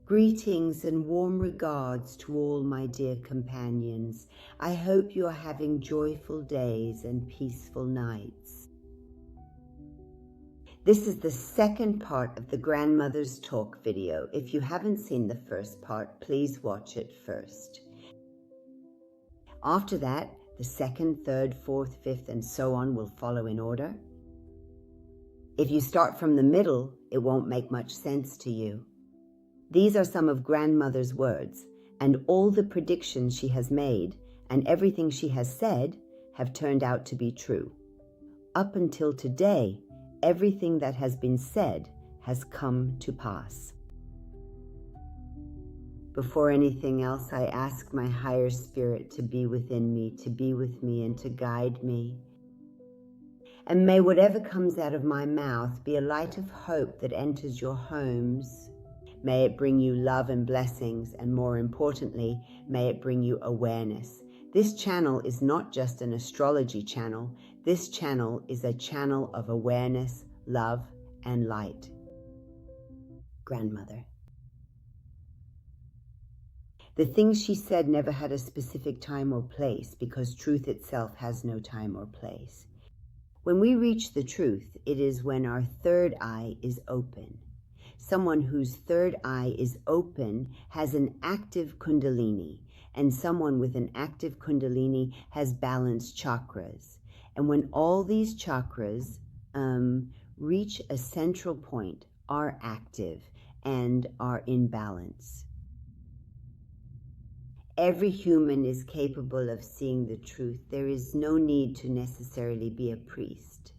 Greetings and warm regards to all my dear companions. I hope you are having joyful days and peaceful nights. This is the second part of the Grandmother's Talk video. If you haven't seen the first part, please watch it first. After that, the second, third, fourth, fifth, and so on will follow in order. If you start from the middle, it won't make much sense to you. These are some of Grandmother's words, and all the predictions she has made and everything she has said have turned out to be true. Up until today, everything that has been said has come to pass. Before anything else, I ask my higher spirit to be within me, to be with me, and to guide me. And may whatever comes out of my mouth be a light of hope that enters your homes. May it bring you love and blessings, and more importantly, may it bring you awareness. This channel is not just an astrology channel. This channel is a channel of awareness, love, and light. Grandmother. The things she said never had a specific time or place, because truth itself has no time or place. When we reach the truth, it is when our third eye is open. Someone whose third eye is open has an active kundalini, and someone with an active kundalini has balanced chakras. And when all these chakras reach a central point, are active and are in balance. Every human is capable of seeing the truth. There is no need to necessarily be a priest.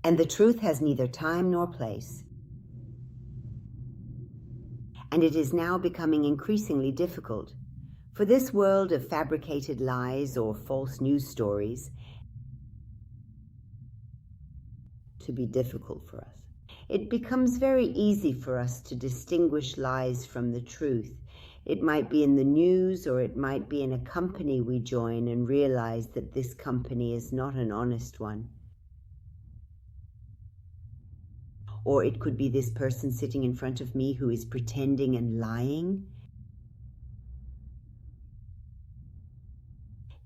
And the truth has neither time nor place. And it is now becoming increasingly difficult for this world of fabricated lies or false news stories to be difficult for us. It becomes very easy for us to distinguish lies from the truth. It might be in the news, or it might be in a company we join and realize that this company is not an honest one. Or it could be this person sitting in front of me who is pretending and lying.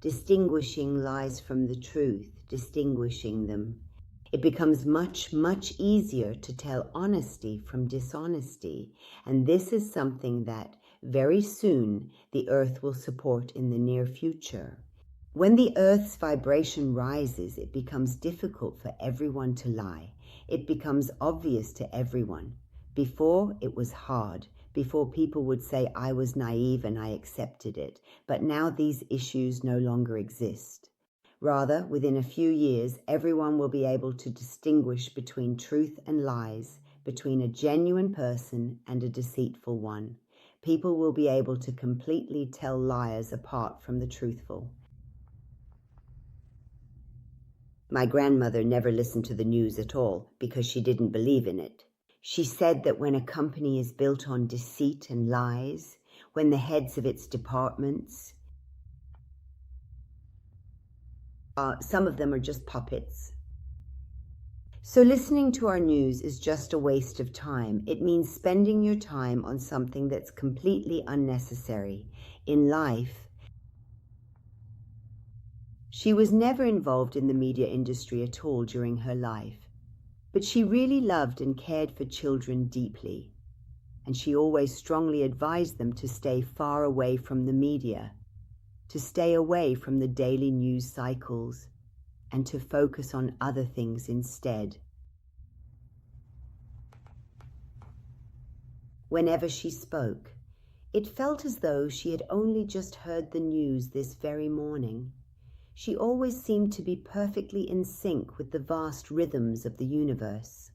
Distinguishing lies from the truth, distinguishing them. It becomes much, much easier to tell honesty from dishonesty. And this is something that very soon the earth will support in the near future. When the earth's vibration rises, it becomes difficult for everyone to lie. It becomes obvious to everyone. Before, it was hard. Before, people would say I was naive and I accepted it. But now these issues no longer exist. Rather, within a few years, everyone will be able to distinguish between truth and lies, between a genuine person and a deceitful one. People will be able to completely tell liars apart from the truthful. My grandmother never listened to the news at all because she didn't believe in it. She said that when a company is built on deceit and lies, when the heads of its departments, some of them are just puppets. So listening to our news is just a waste of time. It means spending your time on something that's completely unnecessary. In life, she was never involved in the media industry at all during her life, but she really loved and cared for children deeply, and she always strongly advised them to stay far away from the media, to stay away from the daily news cycles, and to focus on other things instead. Whenever she spoke, it felt as though she had only just heard the news this very morning. She always seemed to be perfectly in sync with the vast rhythms of the universe.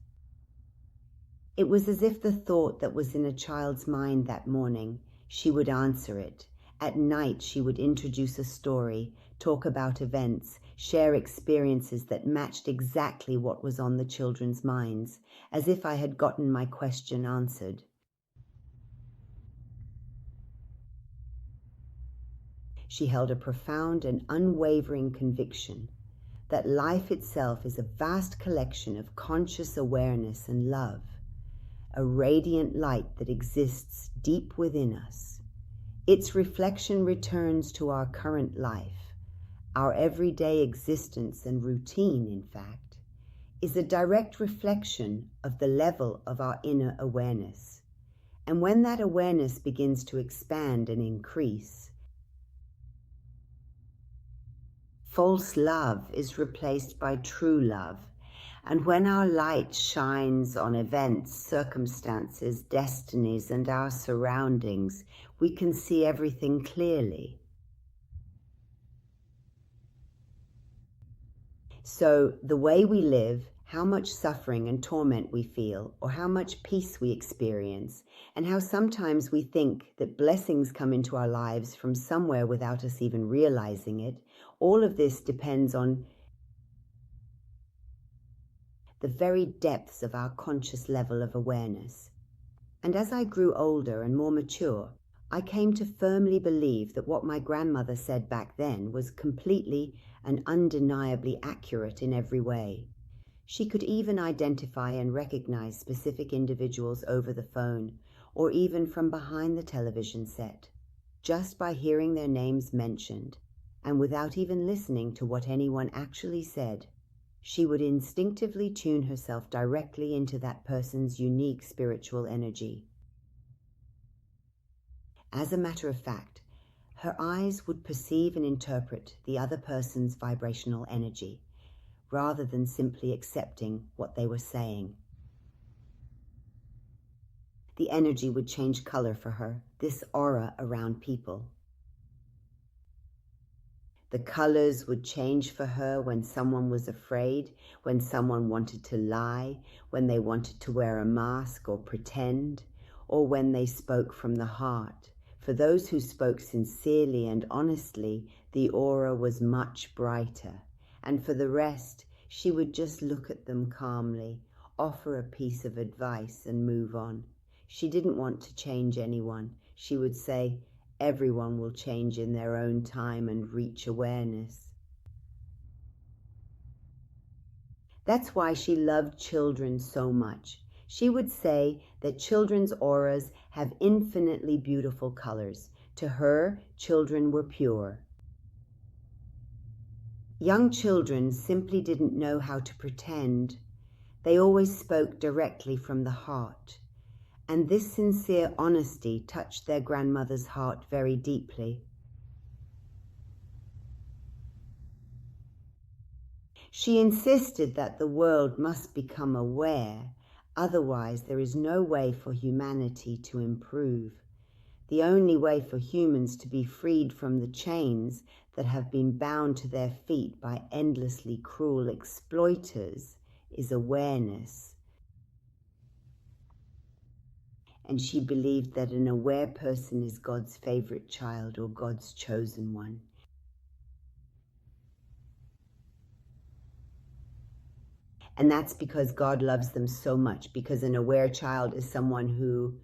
It was as if the thought that was in a child's mind that morning, she would answer it. At night, she would introduce a story, talk about events, share experiences that matched exactly what was on the children's minds, as if I had gotten my question answered. She held a profound and unwavering conviction that life itself is a vast collection of conscious awareness and love. a radiant light that exists deep within us. Its reflection returns to our current life. Our everyday existence and routine, in fact, is a direct reflection of the level of our inner awareness. And when that awareness begins to expand and increase, false love is replaced by true love. And when our light shines on events, circumstances, destinies, and our surroundings, we can see everything clearly. So the way we live, how much suffering and torment we feel, or how much peace we experience, and how sometimes we think that blessings come into our lives from somewhere without us even realizing it, all of this depends on the very depths of our conscious level of awareness. And as I grew older and more mature, I came to firmly believe that what my grandmother said back then was completely and undeniably accurate in every way. She could even identify and recognize specific individuals over the phone, or even from behind the television set, just by hearing their names mentioned, and without even listening to what anyone actually said. She would instinctively tune herself directly into that person's unique spiritual energy. As a matter of fact, her eyes would perceive and interpret the other person's vibrational energy, rather than simply accepting what they were saying. The energy would change color for her, this aura around people. The colors would change for her when someone was afraid, when someone wanted to lie, when they wanted to wear a mask or pretend, or when they spoke from the heart. For those who spoke sincerely and honestly, the aura was much brighter. And for the rest, she would just look at them calmly, offer a piece of advice and move on. She didn't want to change anyone. She would say, everyone will change in their own time and reach awareness. That's why she loved children so much. She would say that children's auras have infinitely beautiful colors. To her, children were pure. Young children simply didn't know how to pretend. They always spoke directly from the heart. And this sincere honesty touched their grandmother's heart very deeply. She insisted that the world must become aware, otherwise there is no way for humanity to improve. The only way for humans to be freed from the chains that have been bound to their feet by endlessly cruel exploiters is awareness. And she believed that an aware person is God's favorite child or God's chosen one. And that's because God loves them so much, because an aware child is someone who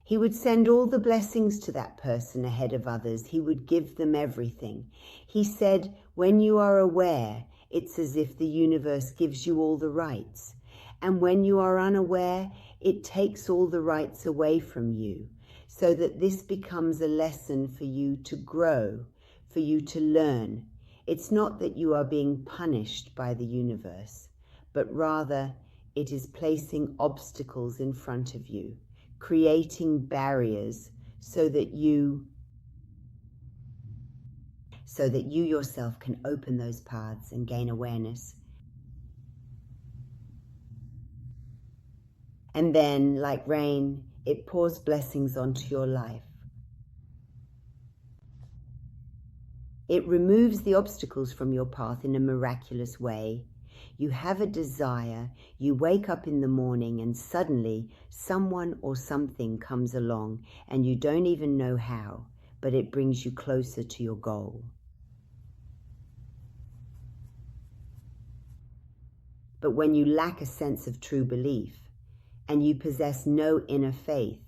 He would send all the blessings to that person ahead of others. He would give them everything. He said, when you are aware, it's as if the universe gives you all the rights. And when you are unaware, it takes all the rights away from you, so that this becomes a lesson for you to grow, for you to learn. It's not that you are being punished by the universe, but rather it is placing obstacles in front of you, creating barriers so that you yourself can open those paths and gain awareness. And then, like rain, it pours blessings onto your life. It removes the obstacles from your path in a miraculous way. You have a desire, you wake up in the morning, and suddenly someone or something comes along, and you don't even know how, but it brings you closer to your goal. But when you lack a sense of true belief, and you possess no inner faith,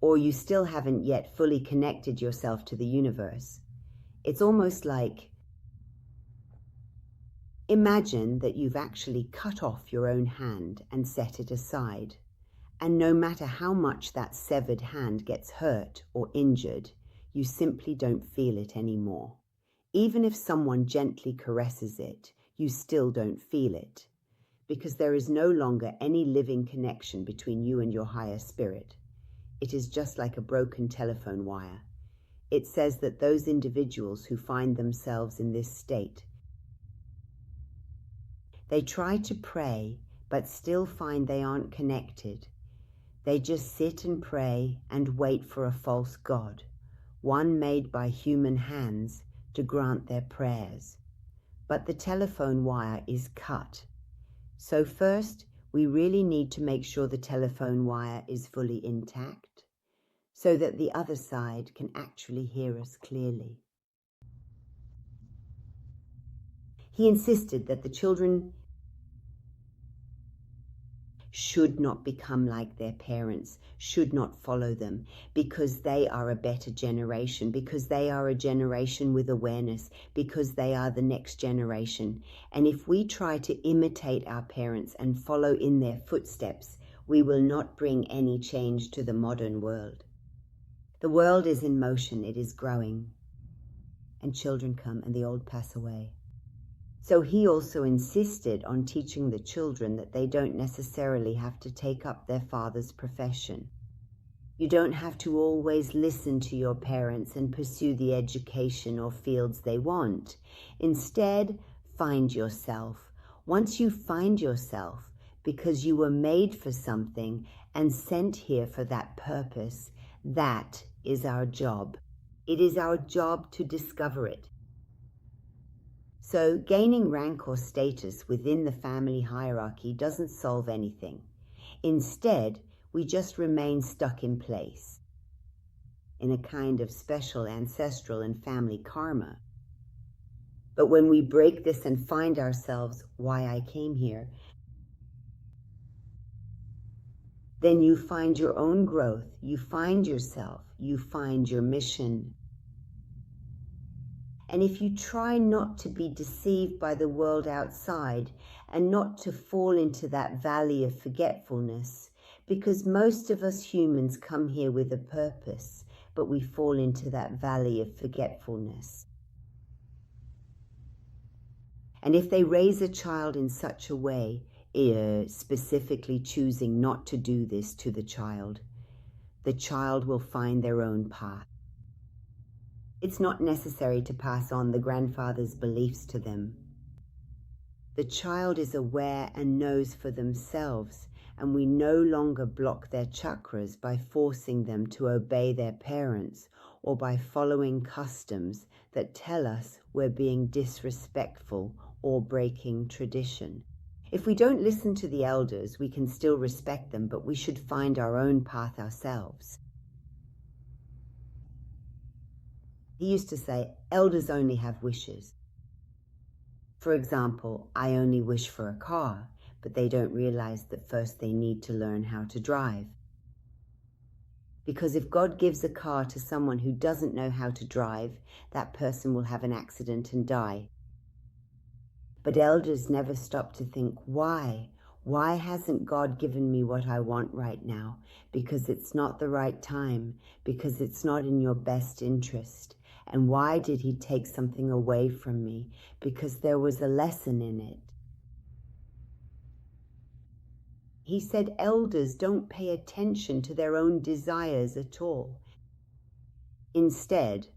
or you still haven't yet fully connected yourself to the universe, it's almost like Imagine that you've actually cut off your own hand and set it aside. And no matter how much that severed hand gets hurt or injured, you simply don't feel it anymore. Even if someone gently caresses it, you still don't feel it, because there is no longer any living connection between you and your higher spirit. It is just like a broken telephone wire. It says that those individuals who find themselves in this state, they try to pray, but still find they aren't connected. They just sit and pray and wait for a false god, one made by human hands, to grant their prayers. But the telephone wire is cut. So first, we really need to make sure the telephone wire is fully intact, so that the other side can actually hear us clearly. He insisted that the children should not become like their parents, should not follow them, because they are a better generation, because they are a generation with awareness, because they are the next generation. And if we try to imitate our parents and follow in their footsteps, we will not bring any change to the modern world. The world is in motion, it is growing, and children come and the old pass away. So he also insisted on teaching the children that they don't necessarily have to take up their father's profession. You don't have to always listen to your parents and pursue the education or fields they want. Instead, find yourself. Once you find yourself, because you were made for something and sent here for that purpose, that is our job. It is our job to discover it. So gaining rank or status within the family hierarchy doesn't solve anything. Instead, we just remain stuck in place in a kind of special ancestral and family karma. But when we break this and find ourselves, why I came here, then you find your own growth, you find yourself, you find your mission. And if you try not to be deceived by the world outside and not to fall into that valley of forgetfulness, because most of us humans come here with a purpose, but we fall into that valley of forgetfulness. And if they raise a child in such a way, specifically choosing not to do this to the child will find their own path. It's not necessary to pass on the grandfather's beliefs to them. The child is aware and knows for themselves, and we no longer block their chakras by forcing them to obey their parents or by following customs that tell us we're being disrespectful or breaking tradition. If we don't listen to the elders, we can still respect them, but we should find our own path ourselves. He used to say, elders only have wishes. For example, I only wish for a car, but they don't realize that first they need to learn how to drive. Because if God gives a car to someone who doesn't know how to drive, that person will have an accident and die. But elders never stop to think, why? Why hasn't God given me what I want right now? Because it's not the right time, because it's not in your best interest. And why did he take something away from me? Because there was a lesson in it. He said elders don't pay attention to their own desires at all. Instead,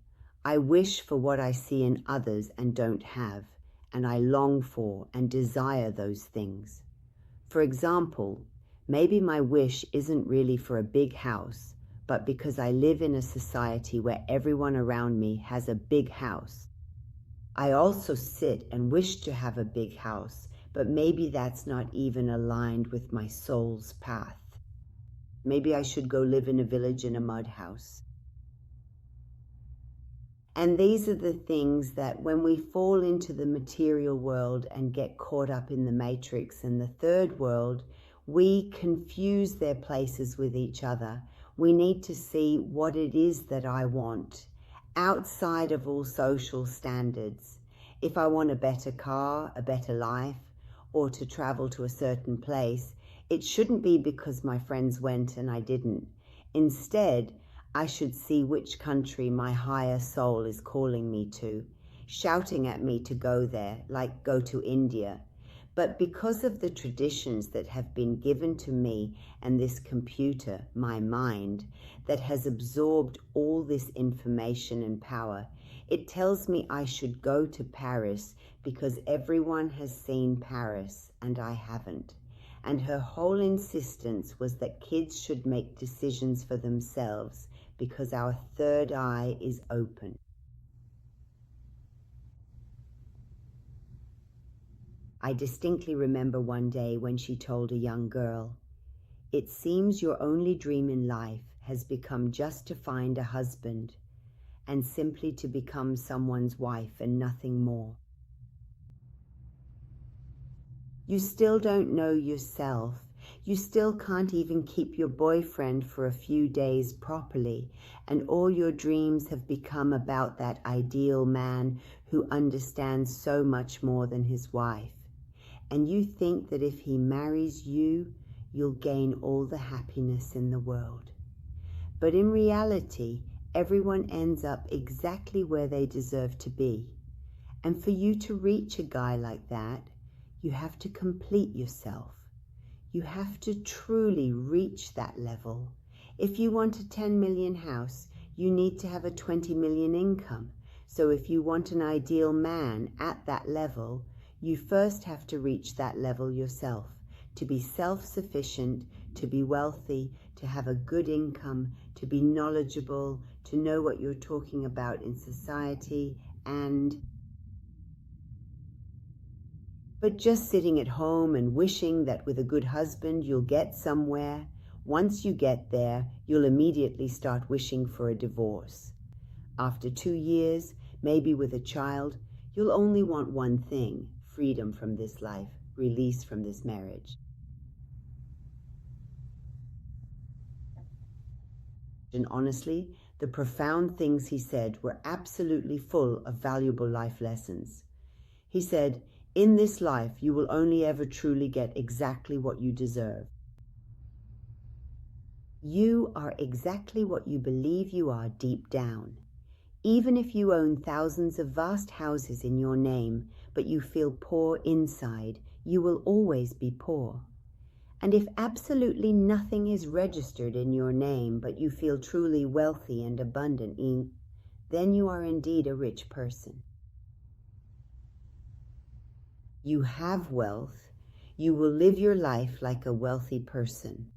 I wish for what I see in others and don't have, and I long for and desire those things. For example, maybe my wish isn't really for a big house, but because I live in a society where everyone around me has a big house. I also sit and wish to have a big house, but maybe that's not even aligned with my soul's path. Maybe I should go live in a village in a mud house. And these are the things that when we fall into the material world and get caught up in the matrix and the third world, we confuse their places with each other. We need to see what it is that I want outside of all social standards. If I want a better car, a better life, or to travel to a certain place, it shouldn't be because my friends went and I didn't. Instead, I should see which country my higher soul is calling me to, shouting at me to go there, like go to India. But because of the traditions that have been given to me and this computer, my mind, that has absorbed all this information and power, it tells me I should go to Paris because everyone has seen Paris and I haven't. And her whole insistence was that kids should make decisions for themselves because our third eye is open. I distinctly remember one day when she told a young girl, "It seems your only dream in life has become just to find a husband and simply to become someone's wife and nothing more. You still don't know yourself. You still can't even keep your boyfriend for a few days properly, and all your dreams have become about that ideal man who understands so much more than his wife. And you think that if he marries you, you'll gain all the happiness in the world. But in reality, everyone ends up exactly where they deserve to be. And for you to reach a guy like that, you have to complete yourself. You have to truly reach that level. If you want a 10 million house, you need to have a 20 million income. So if you want an ideal man at that level, you first have to reach that level yourself, to be self-sufficient, to be wealthy, to have a good income, to be knowledgeable, to know what you're talking about in society, But just sitting at home and wishing that with a good husband you'll get somewhere, once you get there, you'll immediately start wishing for a divorce. After 2 years, maybe with a child, you'll only want one thing: freedom from this life, release from this marriage. And honestly, the profound things he said were absolutely full of valuable life lessons. He said, "In this life, you will only ever truly get exactly what you deserve. You are exactly what you believe you are deep down. Even if you own thousands of vast houses in your name, but you feel poor inside, you will always be poor. And if absolutely nothing is registered in your name, but you feel truly wealthy and abundant, then you are indeed a rich person. You have wealth. You will live your life like a wealthy person.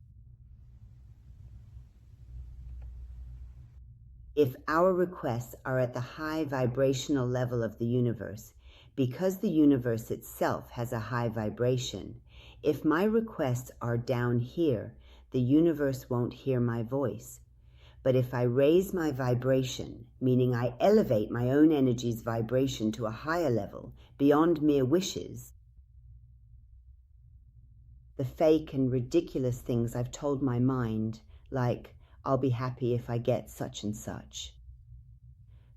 If our requests are at the high vibrational level of the universe, because the universe itself has a high vibration, if my requests are down here, the universe won't hear my voice. But if I raise my vibration, meaning I elevate my own energy's vibration to a higher level, beyond mere wishes, the fake and ridiculous things I've told my mind, like, I'll be happy if I get such and such.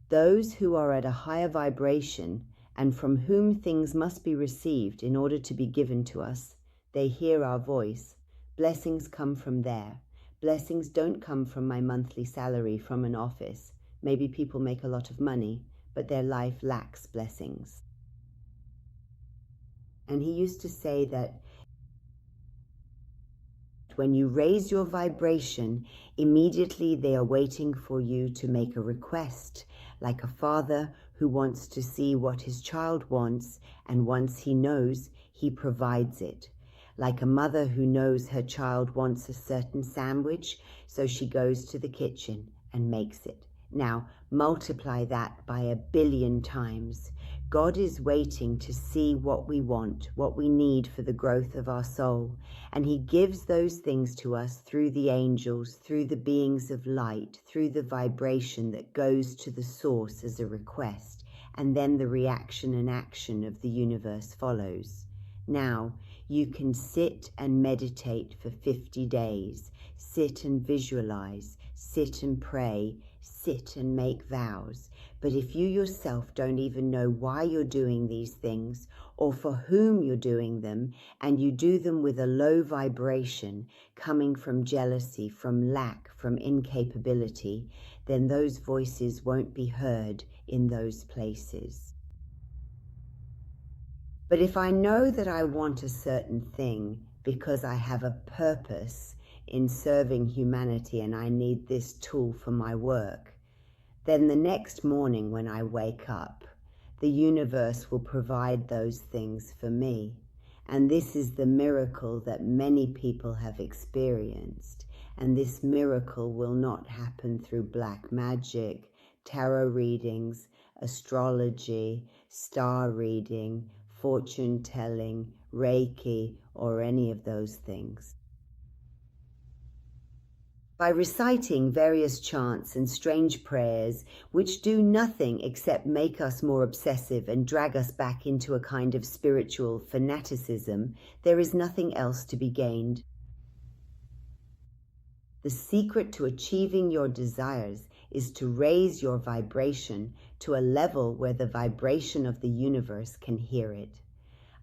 Those who are at a higher vibration and from whom things must be received in order to be given to us, they hear our voice. Blessings come from there. Blessings don't come from my monthly salary from an office. Maybe people make a lot of money, but their life lacks blessings. And he used to say that when you raise your vibration, immediately they are waiting for you to make a request, like a father who wants to see what his child wants, and once he knows, he provides it. Like a mother who knows her child wants a certain sandwich, so she goes to the kitchen and makes it. Now, multiply that by 1 billion times. God is waiting to see what we want, what we need for the growth of our soul. And he gives those things to us through the angels, through the beings of light, through the vibration that goes to the source as a request. And then the reaction and action of the universe follows. Now, you can sit and meditate for 50 days, sit and visualize, sit and pray, sit and make vows. But if you yourself don't even know why you're doing these things or for whom you're doing them, and you do them with a low vibration coming from jealousy, from lack, from incapability, then those voices won't be heard in those places. But if I know that I want a certain thing because I have a purpose in serving humanity and I need this tool for my work, then the next morning when I wake up, the universe will provide those things for me. And this is the miracle that many people have experienced. And this miracle will not happen through black magic, tarot readings, astrology, star reading, fortune telling, Reiki, or any of those things. By reciting various chants and strange prayers, which do nothing except make us more obsessive and drag us back into a kind of spiritual fanaticism, there is nothing else to be gained. The secret to achieving your desires is to raise your vibration to a level where the vibration of the universe can hear it.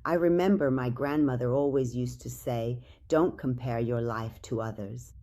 I remember my grandmother always used to say, "Don't compare your life to others."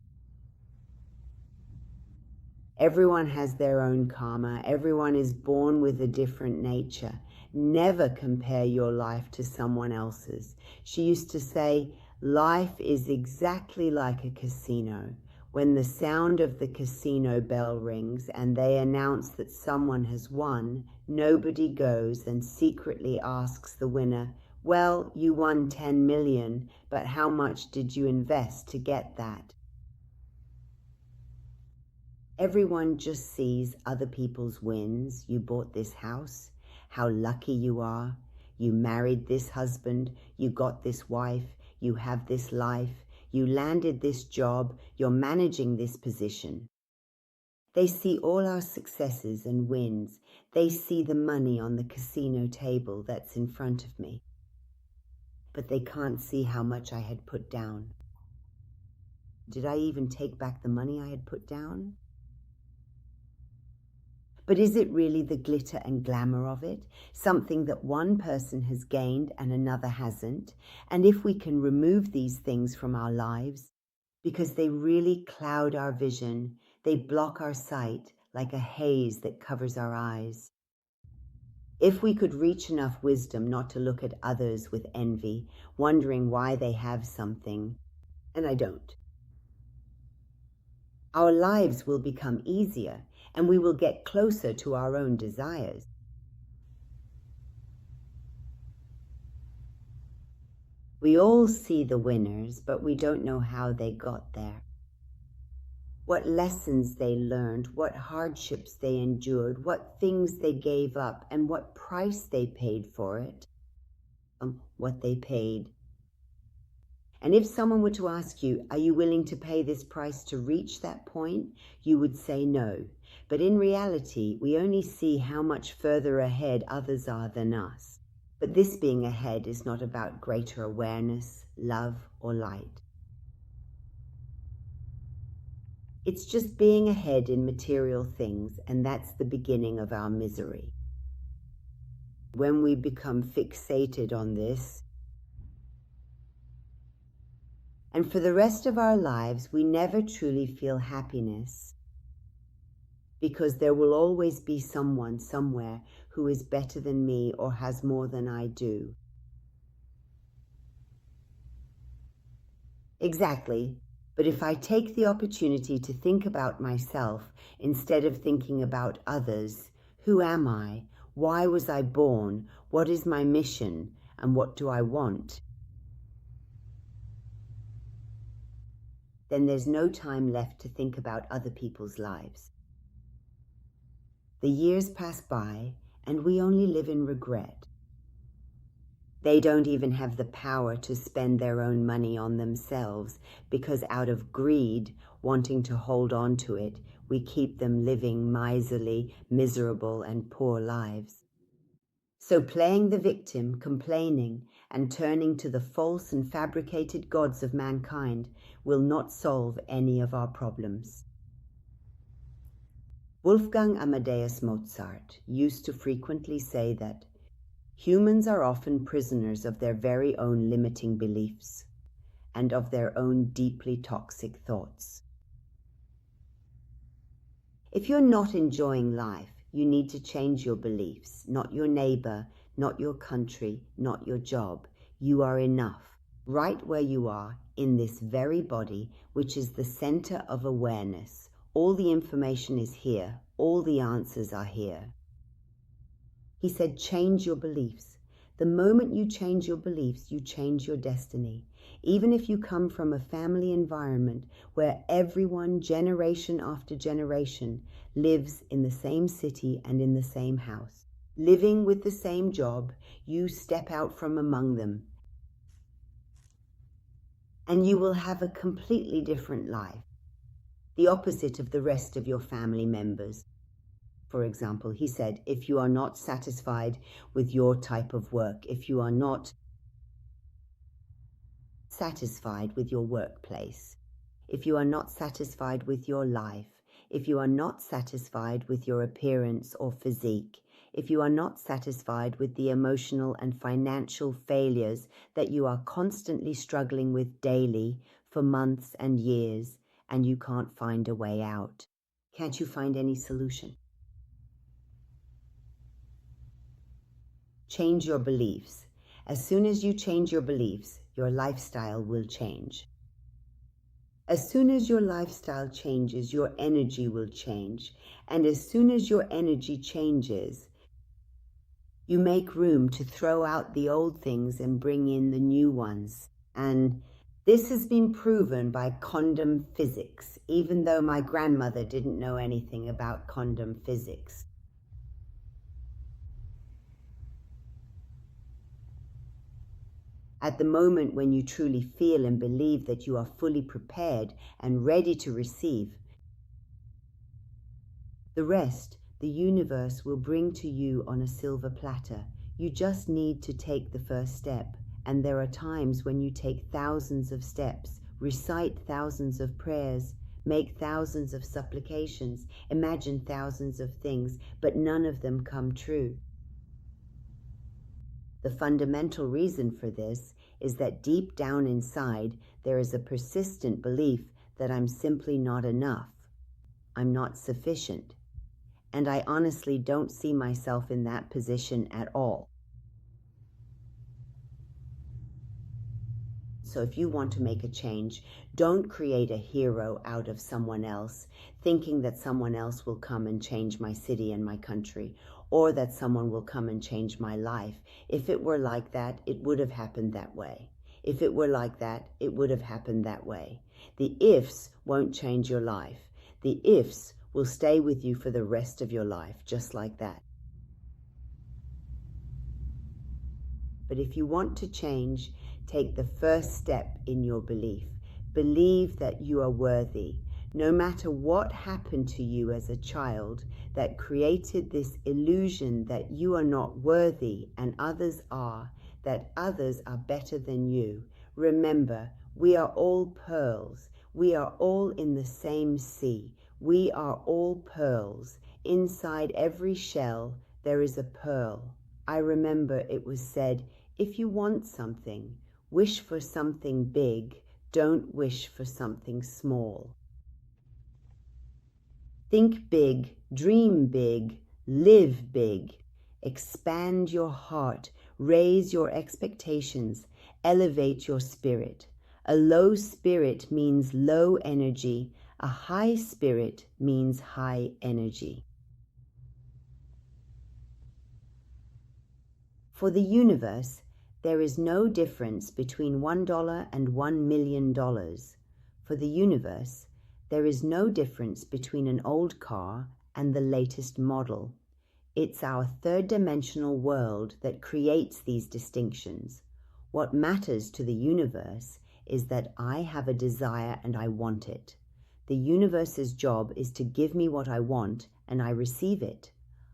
Everyone has their own karma. Everyone is born with a different nature. Never compare your life to someone else's. She used to say, life is exactly like a casino. When the sound of the casino bell rings and they announce that someone has won, nobody goes and secretly asks the winner, "Well, you won 10 million, but how much did you invest to get that?" Everyone just sees other people's wins. You bought this house, how lucky you are. You married this husband, you got this wife, you have this life, you landed this job, you're managing this position. They see all our successes and wins. They see the money on the casino table that's in front of me. But they can't see how much I had put down. Did I even take back the money I had put down? But is it really the glitter and glamour of it, something that one person has gained and another hasn't? And if we can remove these things from our lives, because they really cloud our vision, they block our sight like a haze that covers our eyes. If we could reach enough wisdom not to look at others with envy, wondering why they have something, and I don't, our lives will become easier and we will get closer to our own desires. We all see the winners, but we don't know how they got there. What lessons they learned, what hardships they endured, what things they gave up, and what price they paid for it. What they paid. And if someone were to ask you, are you willing to pay this price to reach that point? You would say no. But in reality, we only see how much further ahead others are than us. But this being ahead is not about greater awareness, love, or light. It's just being ahead in material things, and that's the beginning of our misery. When we become fixated on this, and for the rest of our lives, we never truly feel happiness, because there will always be someone somewhere who is better than me or has more than I do. Exactly. But if I take the opportunity to think about myself instead of thinking about others, who am I? Why was I born? What is my mission? And what do I want? Then there's no time left to think about other people's lives. The years pass by, and we only live in regret. They don't even have the power to spend their own money on themselves, because out of greed, wanting to hold on to it, we keep them living miserly, miserable, and poor lives. So playing the victim, complaining, and turning to the false and fabricated gods of mankind will not solve any of our problems. Wolfgang Amadeus Mozart used to frequently say that humans are often prisoners of their very own limiting beliefs and of their own deeply toxic thoughts. If you're not enjoying life, you need to change your beliefs, not your neighbor, not your country, not your job. You are enough, right where you are, in this very body, which is the center of awareness. All the information is here. All the answers are here. He said, change your beliefs. The moment you change your beliefs, you change your destiny. Even if you come from a family environment where everyone, generation after generation, lives in the same city and in the same house, living with the same job, you step out from among them, and you will have a completely different life, the opposite of the rest of your family members. For example, he said, if you are not satisfied with your type of work, if you are not satisfied with your workplace, if you are not satisfied with your life, if you are not satisfied with your appearance or physique, if you are not satisfied with the emotional and financial failures that you are constantly struggling with daily for months and years, and you can't find a way out, can't you find any solution? Change your beliefs. As soon as you change your beliefs, your lifestyle will change. As soon as your lifestyle changes, your energy will change. And as soon as your energy changes, you make room to throw out the old things and bring in the new ones. And this has been proven by quantum physics, even though my grandmother didn't know anything about quantum physics. At the moment when you truly feel and believe that you are fully prepared and ready to receive, the rest, the universe will bring to you on a silver platter. You just need to take the first step. And there are times when you take thousands of steps, recite thousands of prayers, make thousands of supplications, imagine thousands of things, but none of them come true. The fundamental reason for this is that deep down inside, there is a persistent belief that I'm simply not enough. I'm not sufficient. And I honestly don't see myself in that position at all. So if you want to make a change, don't create a hero out of someone else, thinking that someone else will come and change my city and my country, or that someone will come and change my life. If it were like that, it would have happened that way. If it were like that, it would have happened that way. The ifs won't change your life. The ifs will stay with you for the rest of your life, just like that. But if you want to change, take the first step in your belief. Believe that you are worthy. No matter what happened to you as a child that created this illusion that you are not worthy and others are, that others are better than you. Remember, we are all pearls. We are all in the same sea. We are all pearls. Inside every shell, there is a pearl. I remember it was said, if you want something, wish for something big. Don't wish for something small. Think big, dream big, live big. Expand your heart, raise your expectations, elevate your spirit. A low spirit means low energy. A high spirit means high energy. For the universe, there is no difference between $1 and $1 million. For the universe, there is no difference between an old car and the latest model. It's our third-dimensional world that creates these distinctions. What matters to the universe is that I have a desire and I want it. The universe's job is to give me what I want and I receive it.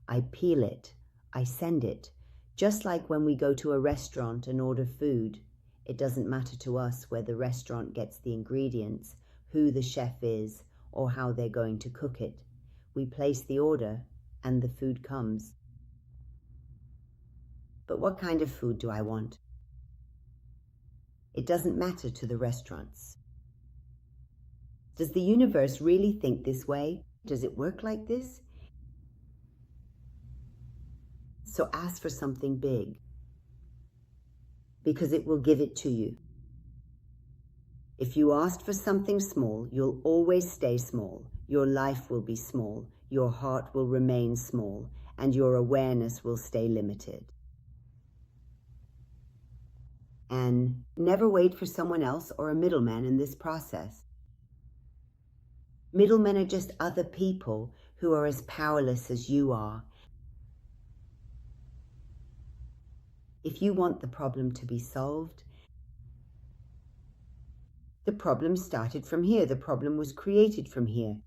I peel it. I send it. Just like when we go to a restaurant and order food, it doesn't matter to us where the restaurant gets the ingredients, who the chef is, or how they're going to cook it. We place the order and the food comes. But what kind of food do I want? It doesn't matter to the restaurants. Does the universe really think this way? Does it work like this? So ask for something big, because it will give it to you. If you asked for something small, you'll always stay small. Your life will be small, your heart will remain small, and your awareness will stay limited. And never wait for someone else or a middleman in this process. Middlemen are just other people who are as powerless as you are. If you want the problem to be solved, the problem started from here. The problem was created from here.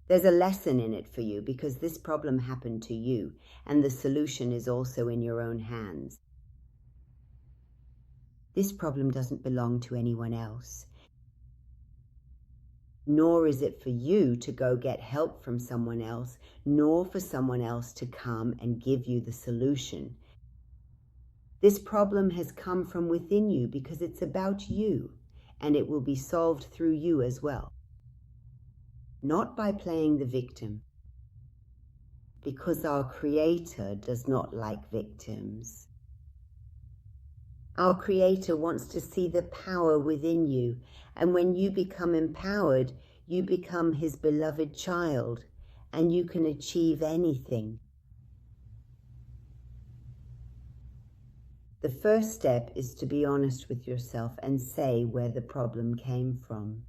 There's a lesson in it for you because this problem happened to you, and the solution is also in your own hands. This problem doesn't belong to anyone else. Nor is it for you to go get help from someone else, nor for someone else to come and give you the solution. This problem has come from within you because it's about you, and it will be solved through you as well. Not by playing the victim, because our Creator does not like victims. Our Creator wants to see the power within you, and when you become empowered, you become His beloved child, and you can achieve anything. The first step is to be honest with yourself and say where the problem came from.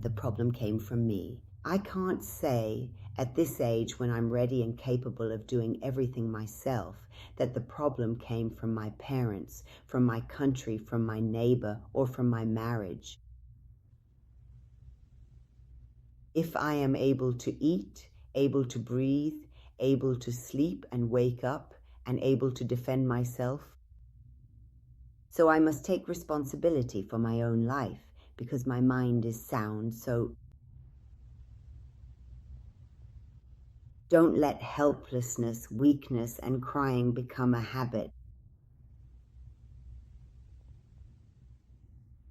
The problem came from me. I can't say at this age, when I'm ready and capable of doing everything myself, that the problem came from my parents, from my country, from my neighbor, or from my marriage. If I am able to eat, able to breathe, able to sleep and wake up, and able to defend myself, so I must take responsibility for my own life, because my mind is sound. So don't let helplessness, weakness, and crying become a habit.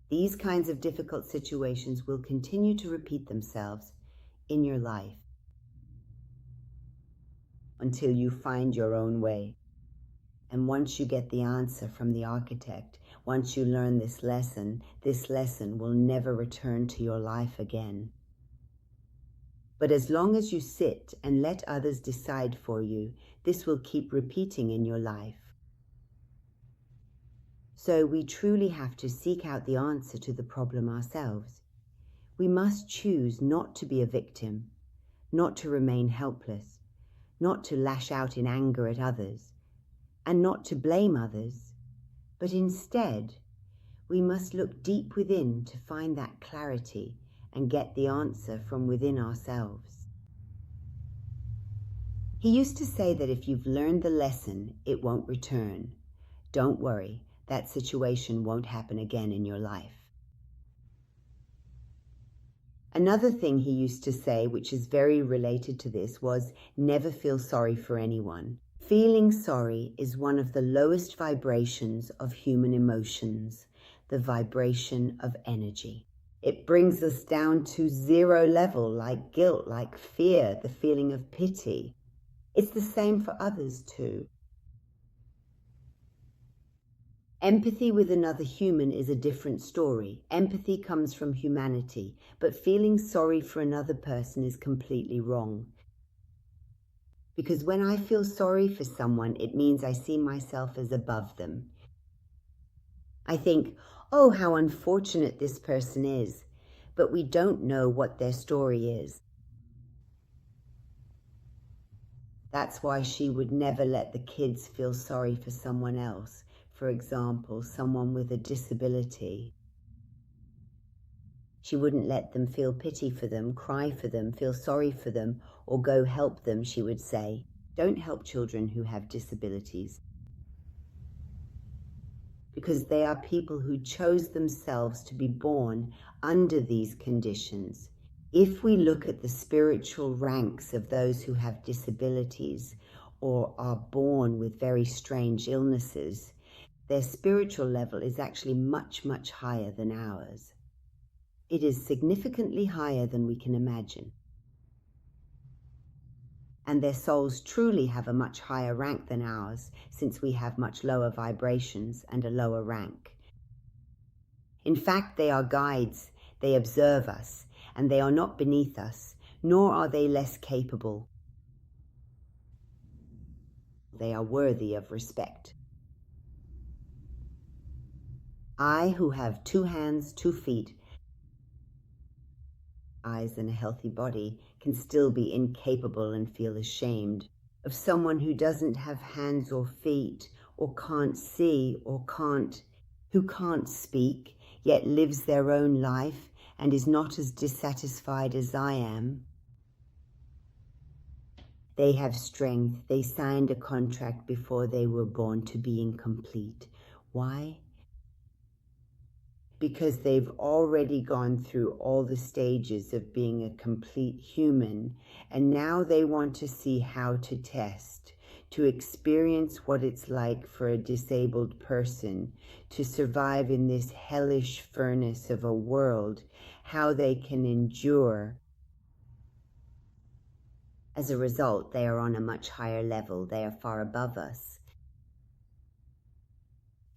These kinds of difficult situations will continue to repeat themselves in your life until you find your own way. And once you get the answer from the architect, once you learn this lesson will never return to your life again. But as long as you sit and let others decide for you, this will keep repeating in your life. So we truly have to seek out the answer to the problem ourselves. We must choose not to be a victim, not to remain helpless, not to lash out in anger at others, and not to blame others, but instead, we must look deep within to find that clarity and get the answer from within ourselves. He used to say that if you've learned the lesson, it won't return. Don't worry, that situation won't happen again in your life. Another thing he used to say, which is very related to this, was never feel sorry for anyone. Feeling sorry is one of the lowest vibrations of human emotions, the vibration of energy. It brings us down to zero level, like guilt, like fear, the feeling of pity. It's the same for others too. Empathy with another human is a different story. Empathy comes from humanity, but feeling sorry for another person is completely wrong. Because when I feel sorry for someone, it means I see myself as above them. I think, oh, how unfortunate this person is, but we don't know what their story is. That's why she would never let the kids feel sorry for someone else. For example, someone with a disability. She wouldn't let them feel pity for them, cry for them, feel sorry for them, or go help them, she would say. Don't help children who have disabilities. Because they are people who chose themselves to be born under these conditions. If we look at the spiritual ranks of those who have disabilities or are born with very strange illnesses, their spiritual level is actually much, much higher than ours. It is significantly higher than we can imagine. And their souls truly have a much higher rank than ours, since we have much lower vibrations and a lower rank. In fact, they are guides, they observe us, and they are not beneath us, nor are they less capable. They are worthy of respect. I, who have 2 hands, 2 feet, eyes, and a healthy body, can still be incapable and feel ashamed of someone who doesn't have hands or feet, or can't see, or who can't speak, yet lives their own life and is not as dissatisfied as I am. They have strength. They signed a contract before they were born to be incomplete. Why? Because they've already gone through all the stages of being a complete human, and now they want to see how to test, to experience what it's like for a disabled person to survive in this hellish furnace of a world, how they can endure. As a result, they are on a much higher level. They are far above us.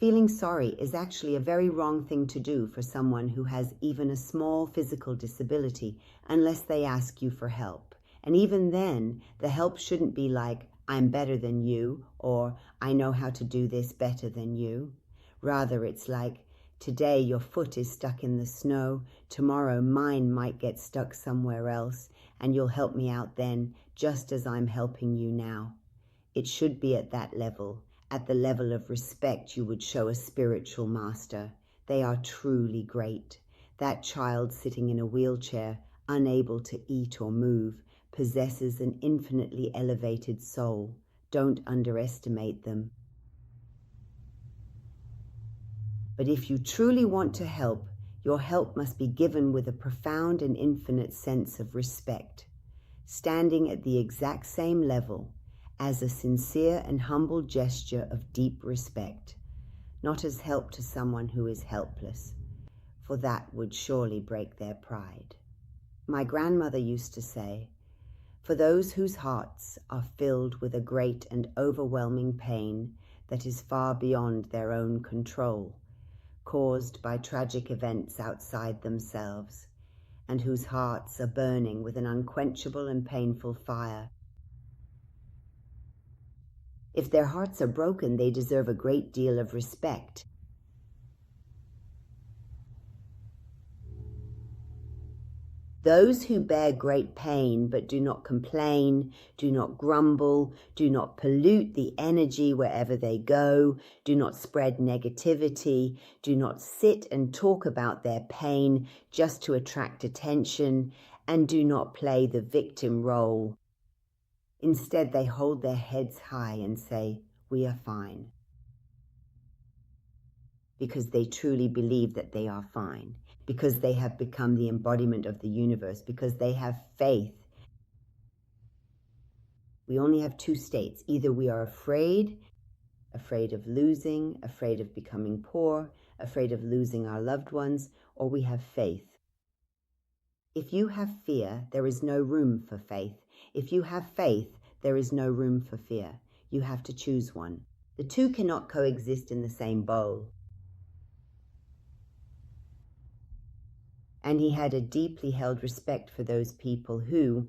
Feeling sorry is actually a very wrong thing to do for someone who has even a small physical disability, unless they ask you for help. And even then, the help shouldn't be like, I'm better than you, or I know how to do this better than you. Rather, it's like, today your foot is stuck in the snow, tomorrow mine might get stuck somewhere else, and you'll help me out then, just as I'm helping you now. It should be at that level. At the level of respect you would show a spiritual master. They are truly great. That child sitting in a wheelchair, unable to eat or move, possesses an infinitely elevated soul. Don't underestimate them. But if you truly want to help, your help must be given with a profound and infinite sense of respect, standing at the exact same level, as a sincere and humble gesture of deep respect, not as help to someone who is helpless, for that would surely break their pride. My grandmother used to say, for those whose hearts are filled with a great and overwhelming pain that is far beyond their own control, caused by tragic events outside themselves, and whose hearts are burning with an unquenchable and painful fire, if their hearts are broken, they deserve a great deal of respect. Those who bear great pain but do not complain, do not grumble, do not pollute the energy wherever they go, do not spread negativity, do not sit and talk about their pain just to attract attention, and do not play the victim role. Instead, they hold their heads high and say, we are fine. Because they truly believe that they are fine. Because they have become the embodiment of the universe. Because they have faith. We only have 2 states. Either we are afraid of losing, afraid of becoming poor, afraid of losing our loved ones, or we have faith. If you have fear, there is no room for faith. If you have faith, there is no room for fear. You have to choose one. The 2 cannot coexist in the same bowl. And he had a deeply held respect for those people who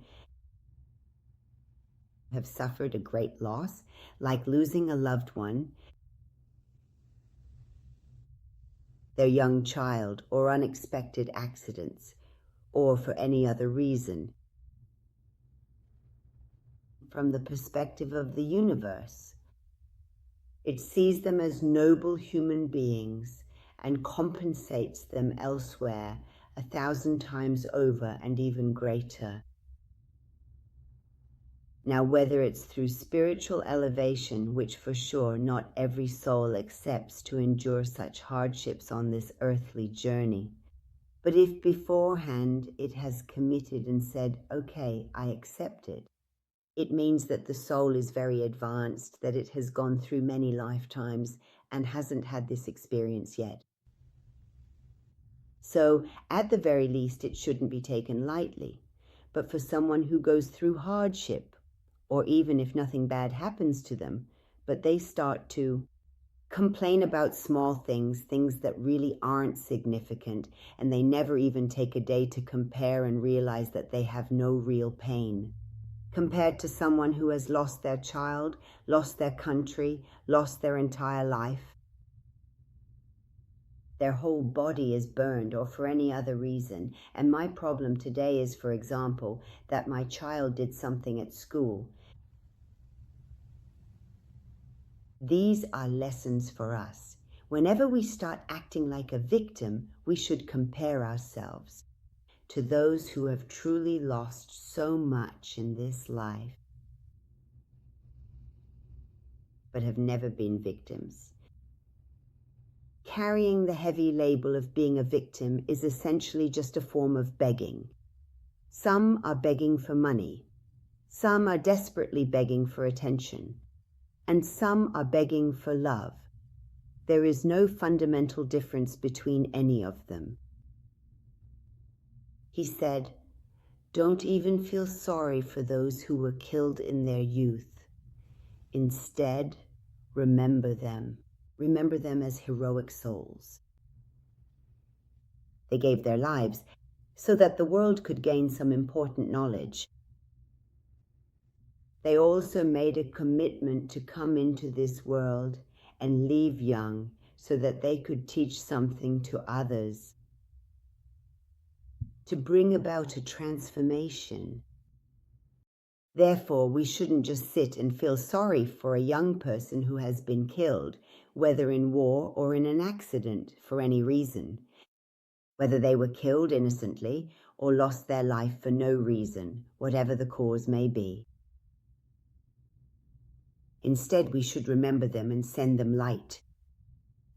have suffered a great loss, like losing a loved one, their young child, or unexpected accidents, or for any other reason. From the perspective of the universe, it sees them as noble human beings and compensates them elsewhere 1,000 times over and even greater. Now, whether it's through spiritual elevation, which for sure not every soul accepts to endure such hardships on this earthly journey, But if beforehand it has committed and said, okay, I accept it, it means that the soul is very advanced, that it has gone through many lifetimes and hasn't had this experience yet. So at the very least, it shouldn't be taken lightly. But for someone who goes through hardship, or even if nothing bad happens to them, but they start to complain about small things, things that really aren't significant, and they never even take a day to compare and realize that they have no real pain, compared to someone who has lost their child, lost their country, lost their entire life. Their whole body is burned, or for any other reason. And my problem today is, for example, that my child did something at school. These are lessons for us. Whenever we start acting like a victim, we should compare ourselves to those who have truly lost so much in this life, but have never been victims. Carrying the heavy label of being a victim is essentially just a form of begging. Some are begging for money. Some are desperately begging for attention. And some are begging for love. There is no fundamental difference between any of them. He said, "Don't even feel sorry for those who were killed in their youth. Instead, remember them. Remember them as heroic souls. They gave their lives so that the world could gain some important knowledge. They also made a commitment to come into this world and leave young so that they could teach something to others, to bring about a transformation. Therefore, we shouldn't just sit and feel sorry for a young person who has been killed, whether in war or in an accident, for any reason, whether they were killed innocently or lost their life for no reason, whatever the cause may be. Instead, we should remember them and send them light.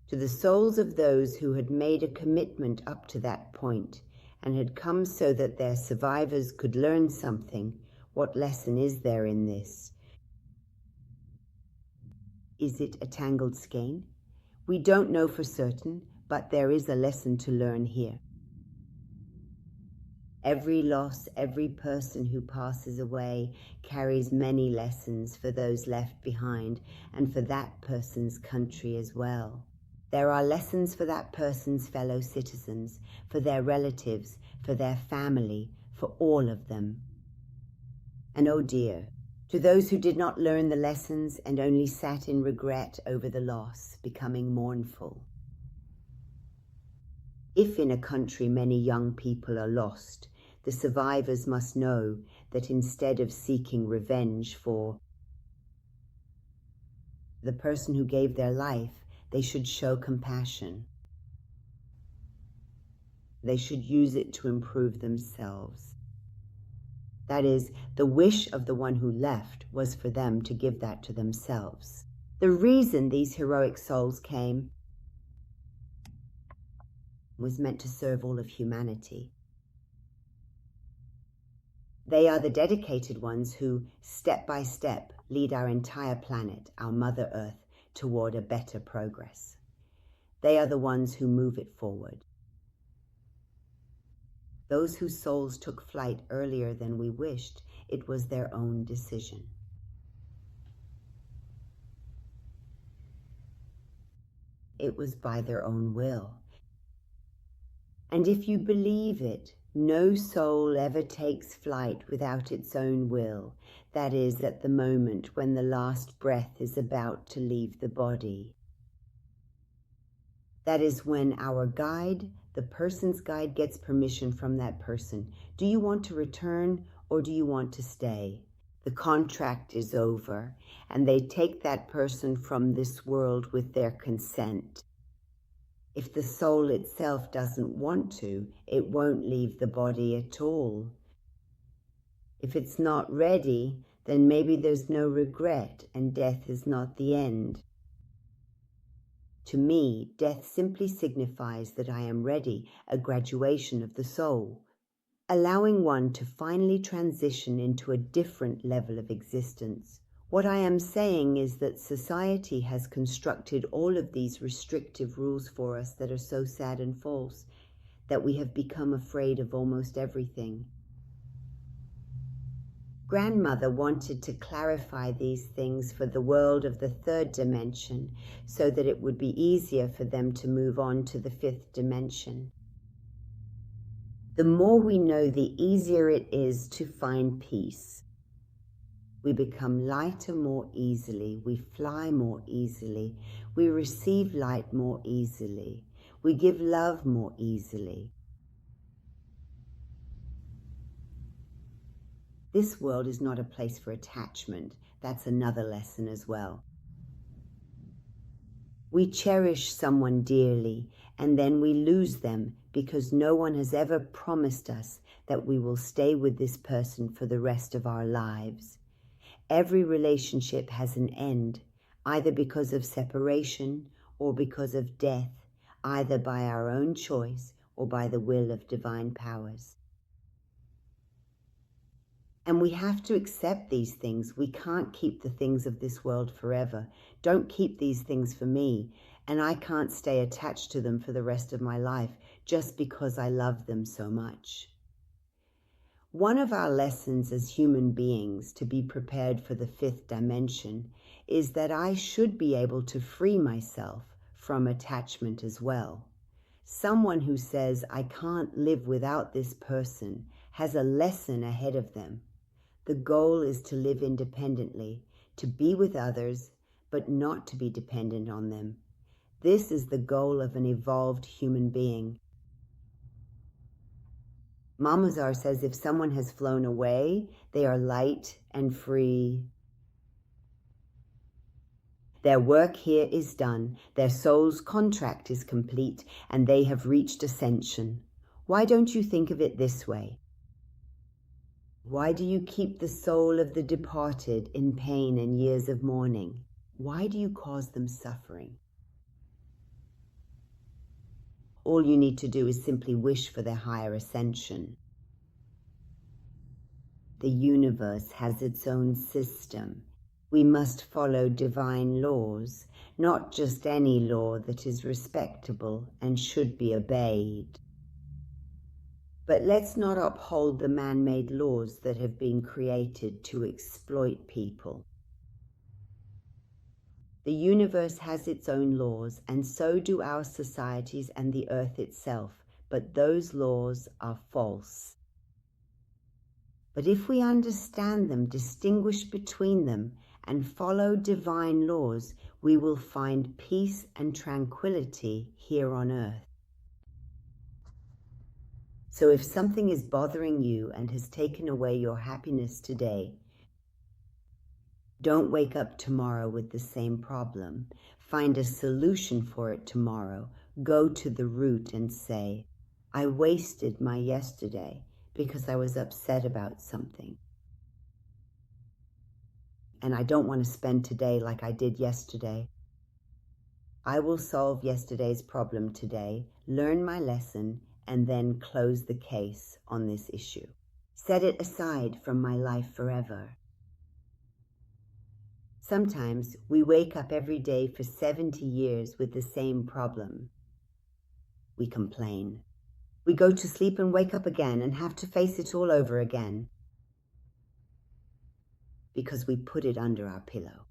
To the souls of those who had made a commitment up to that point and had come so that their survivors could learn something, what lesson is there in this? Is it a tangled skein? We don't know for certain, but there is a lesson to learn here. Every loss, every person who passes away carries many lessons for those left behind and for that person's country as well. There are lessons for that person's fellow citizens, for their relatives, for their family, for all of them. And oh dear, to those who did not learn the lessons and only sat in regret over the loss, becoming mournful. If in a country many young people are lost, the survivors must know that instead of seeking revenge for the person who gave their life, they should show compassion. They should use it to improve themselves. That is, the wish of the one who left was for them to give that to themselves. The reason these heroic souls came was meant to serve all of humanity. They are the dedicated ones who, step by step, lead our entire planet, our Mother Earth, toward a better progress. They are the ones who move it forward. Those whose souls took flight earlier than we wished, it was their own decision. It was by their own will. And if you believe it, no soul ever takes flight without its own will. That is, at the moment when the last breath is about to leave the body. That is when our guide, the person's guide, gets permission from that person. Do you want to return or do you want to stay? The contract is over, and they take that person from this world with their consent. If the soul itself doesn't want to, it won't leave the body at all. If it's not ready, then maybe there's no regret and death is not the end. To me, death simply signifies that I am ready, a graduation of the soul, allowing one to finally transition into a different level of existence. What I am saying is that society has constructed all of these restrictive rules for us that are so sad and false that we have become afraid of almost everything. Grandmother wanted to clarify these things for the world of the third dimension so that it would be easier for them to move on to the fifth dimension. The more we know, the easier it is to find peace. We become lighter more easily, we fly more easily, we receive light more easily, we give love more easily. This world is not a place for attachment. That's another lesson as well. We cherish someone dearly, and then we lose them because no one has ever promised us that we will stay with this person for the rest of our lives. Every relationship has an end, either because of separation or because of death, either by our own choice or by the will of divine powers. And we have to accept these things. We can't keep the things of this world forever. Don't keep these things for me, and I can't stay attached to them for the rest of my life just because I love them so much. One of our lessons as human beings to be prepared for the fifth dimension is that I should be able to free myself from attachment as well. Someone who says, I can't live without this person, has a lesson ahead of them. The goal is to live independently, to be with others, but not to be dependent on them. This is the goal of an evolved human being. Mamazar says if someone has flown away, they are light and free. Their work here is done, their soul's contract is complete, and they have reached ascension. Why don't you think of it this way? Why do you keep the soul of the departed in pain and years of mourning? Why do you cause them suffering? All you need to do is simply wish for their higher ascension. The universe has its own system. We must follow divine laws, not just any law that is respectable and should be obeyed. But let's not uphold the man-made laws that have been created to exploit people. The universe has its own laws, and so do our societies and the earth itself, but those laws are false. But if we understand them, distinguish between them, and follow divine laws, we will find peace and tranquility here on earth. So if something is bothering you and has taken away your happiness today, don't wake up tomorrow with the same problem. Find a solution for it tomorrow. Go to the root and say, I wasted my yesterday because I was upset about something. And I don't want to spend today like I did yesterday. I will solve yesterday's problem today, learn my lesson, and then close the case on this issue. Set it aside from my life forever. Sometimes we wake up every day for 70 years with the same problem. We complain. We go to sleep and wake up again and have to face it all over again because we put it under our pillow.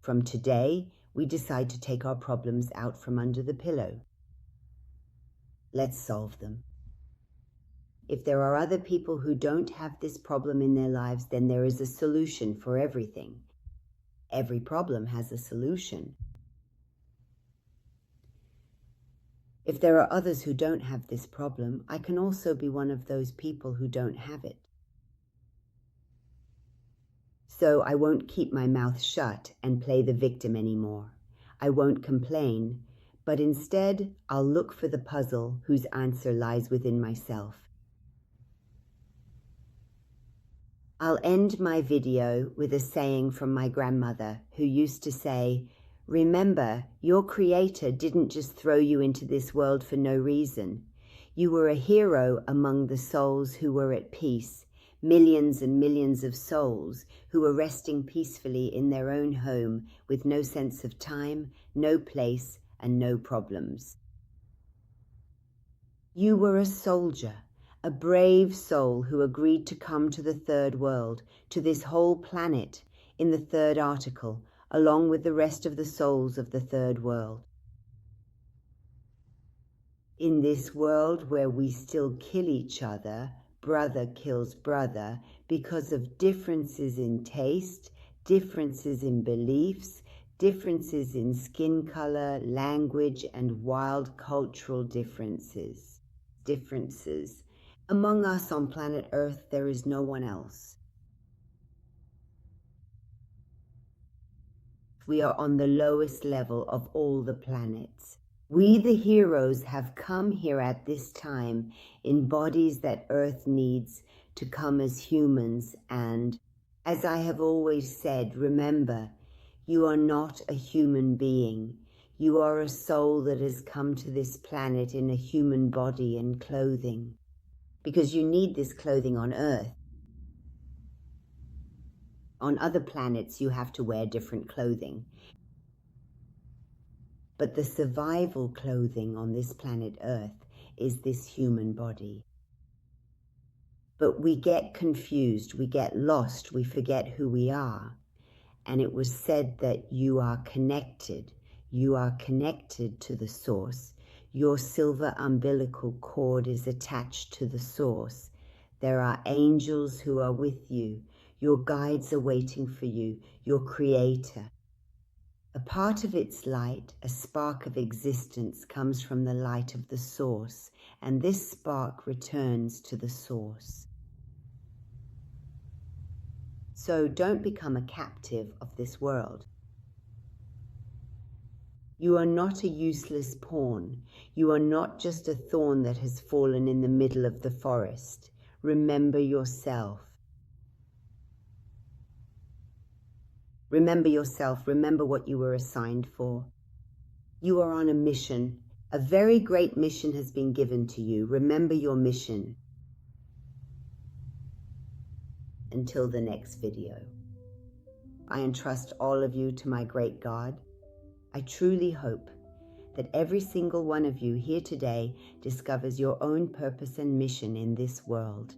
From today, we decide to take our problems out from under the pillow. Let's solve them. If there are other people who don't have this problem in their lives, then there is a solution for everything. Every problem has a solution. If there are others who don't have this problem, I can also be one of those people who don't have it. So I won't keep my mouth shut and play the victim anymore. I won't complain, but instead I'll look for the puzzle whose answer lies within myself. I'll end my video with a saying from my grandmother, who used to say, Remember, your Creator didn't just throw you into this world for no reason. You were a hero among the souls who were at peace, millions and millions of souls who were resting peacefully in their own home with no sense of time, no place, and no problems. You were a soldier, a brave soul who agreed to come to the third world, to this whole planet, in the third article, along with the rest of the souls of the third world. In this world where we still kill each other, brother kills brother, because of differences in taste, differences in beliefs, differences in skin color, language, and wild cultural differences. Among us on planet Earth, there is no one else. We are on the lowest level of all the planets. We, the heroes, have come here at this time in bodies that Earth needs to come as humans. And as I have always said, remember, you are not a human being. You are a soul that has come to this planet in a human body and clothing, because you need this clothing on Earth. On other planets, you have to wear different clothing. But the survival clothing on this planet Earth is this human body. But we get confused, we get lost, we forget who we are. And it was said that you are connected. You are connected to the source. Your silver umbilical cord is attached to the source. There are angels who are with you. Your guides are waiting for you, your Creator. A part of its light, a spark of existence, comes from the light of the source, and this spark returns to the source. So don't become a captive of this world. You are not a useless pawn. You are not just a thorn that has fallen in the middle of the forest. Remember yourself. Remember yourself. Remember what you were assigned for. You are on a mission. A very great mission has been given to you. Remember your mission. Until the next video, I entrust all of you to my great God. I truly hope that every single one of you here today discovers your own purpose and mission in this world.